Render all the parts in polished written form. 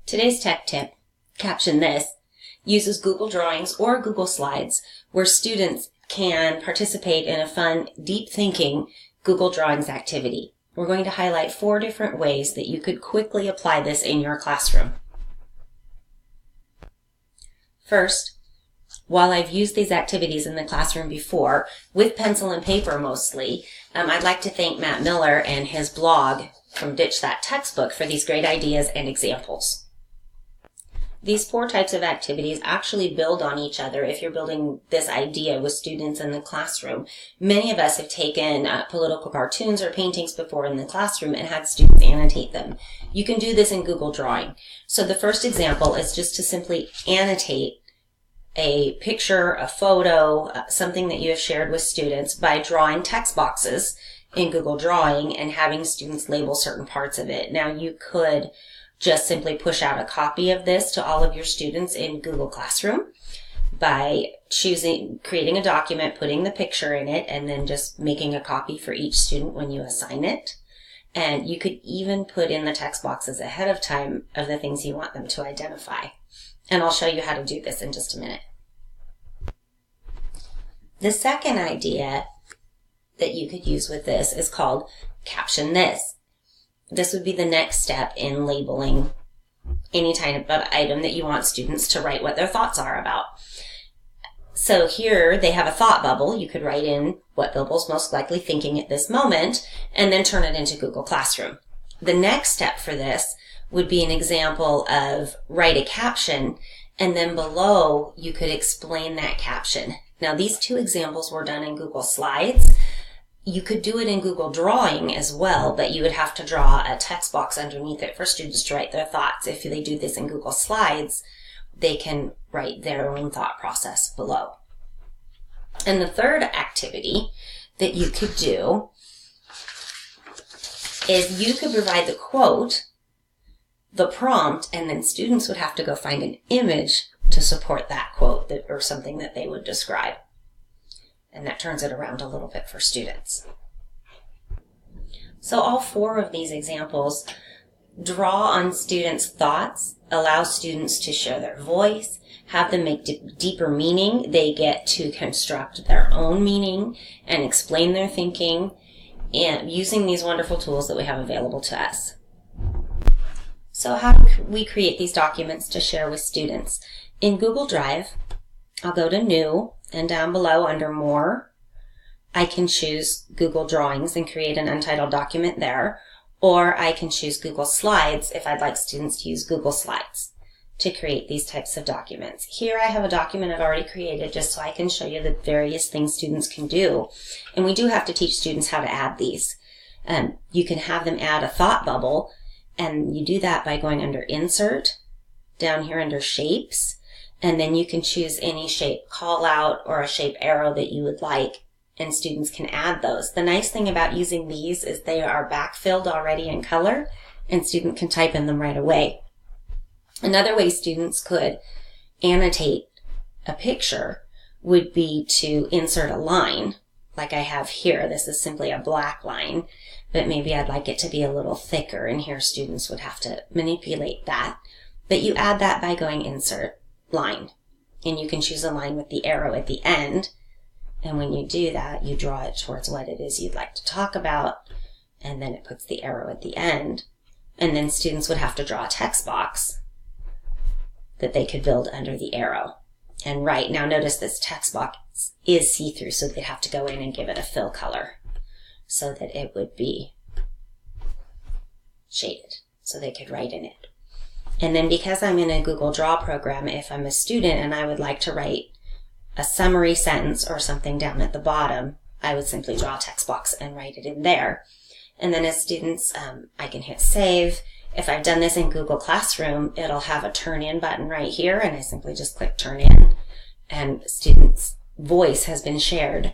Today's tech tip, Caption This, uses Google Drawings or Google Slides where students can participate in a fun, deep thinking Google Drawings activity. We're going to highlight 4 different ways that you could quickly apply this in your classroom. First, while I've used these activities in the classroom before, with pencil and paper mostly, I'd like to thank Matt Miller and his blog from Ditch That Textbook for these great ideas and examples. These 4 types of activities actually build on each other if you're building this idea with students in the classroom. Many of us have taken political cartoons or paintings before in the classroom and had students annotate them. You can do this in Google Drawing. So the first example is just to simply annotate a picture, a photo, something that you have shared with students by drawing text boxes in Google Drawing and having students label certain parts of it. Now you could just simply push out a copy of this to all of your students in Google Classroom by creating a document, putting the picture in it, and then just making a copy for each student when you assign it. And you could even put in the text boxes ahead of time of the things you want them to identify. And I'll show you how to do this in just a minute. The second idea that you could use with this is called Caption This. This would be the next step in labeling any type of item that you want students to write what their thoughts are about. So here they have a thought bubble. You could write in what Bill's most likely thinking at this moment and then turn it into Google Classroom. The next step for this would be an example of write a caption, and then below you could explain that caption. Now these 2 examples were done in Google Slides. You could do it in Google Drawing as well, but you would have to draw a text box underneath it for students to write their thoughts. If they do this in Google Slides, they can write their own thought process below. And the third activity that you could do is you could provide the quote, the prompt, and then students would have to go find an image to support that quote or something that they would describe. And that turns it around a little bit for students. So all 4 of these examples draw on students' thoughts, allow students to share their voice, have them make deeper meaning. They get to construct their own meaning and explain their thinking, and using these wonderful tools that we have available to us. So how do we create these documents to share with students? In Google Drive, I'll go to New, and down below under More, I can choose Google Drawings and create an untitled document there, or I can choose Google Slides if I'd like students to use Google Slides to create these types of documents. Here I have a document I've already created just so I can show you the various things students can do. And we do have to teach students how to add these. You can have them add a thought bubble, and you do that by going under Insert, down here under Shapes, and then you can choose any shape call out or a shape arrow that you would like, and students can add those. The nice thing about using these is they are backfilled already in color, and students can type in them right away. Another way students could annotate a picture would be to insert a line, like I have here. This is simply a black line, but maybe I'd like it to be a little thicker, and here students would have to manipulate that. But you add that by going Insert, Line, and you can choose a line with the arrow at the end, and when you do that you draw it towards what it is you'd like to talk about, and then it puts the arrow at the end, and then students would have to draw a text box that they could build under the arrow and write. Now notice this text box is see-through, so they'd have to go in and give it a fill color so that it would be shaded so they could write in it. And then because I'm in a Google Draw program, if I'm a student and I would like to write a summary sentence or something down at the bottom, I would simply draw a text box and write it in there. And then as students, I can hit Save. If I've done this in Google Classroom, it'll have a Turn In button right here, and I simply just click Turn In, and students' voice has been shared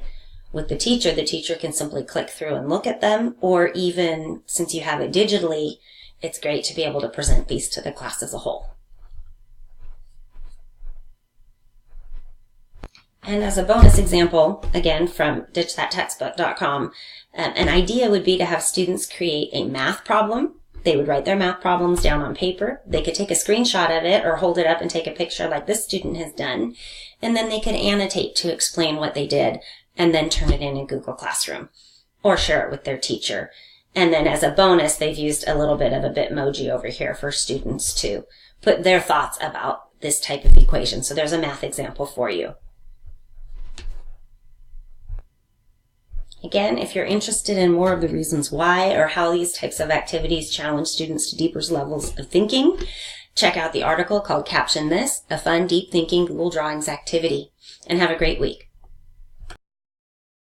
with the teacher. The teacher can simply click through and look at them, or even since you have it digitally, it's great to be able to present these to the class as a whole. And as a bonus example, again from ditchthattextbook.com, an idea would be to have students create a math problem They would write their math problems down on paper. They could take a screenshot of it or hold it up and take a picture like this student has done. And then they could annotate to explain what they did and then turn it in Google Classroom or share it with their teacher. And then as a bonus, they've used a little bit of a Bitmoji over here for students to put their thoughts about this type of equation. So there's a math example for you. Again, if you're interested in more of the reasons why or how these types of activities challenge students to deeper levels of thinking, check out the article called Caption This, a fun, deep thinking Google Drawings activity. And have a great week.